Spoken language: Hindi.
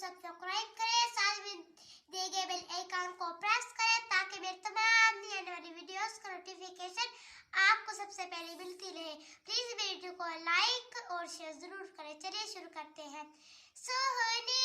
सब्सक्राइब करें, साथ में दिए गए बेल आइकन को प्रेस करें ताकि मेरे तमाम नई आने वाली वीडियोस का नोटिफिकेशन आपको सबसे पहले मिलती रहे। प्लीज वीडियो को लाइक और शेयर जरूर करें। चलिए शुरू करते हैं। सोहनी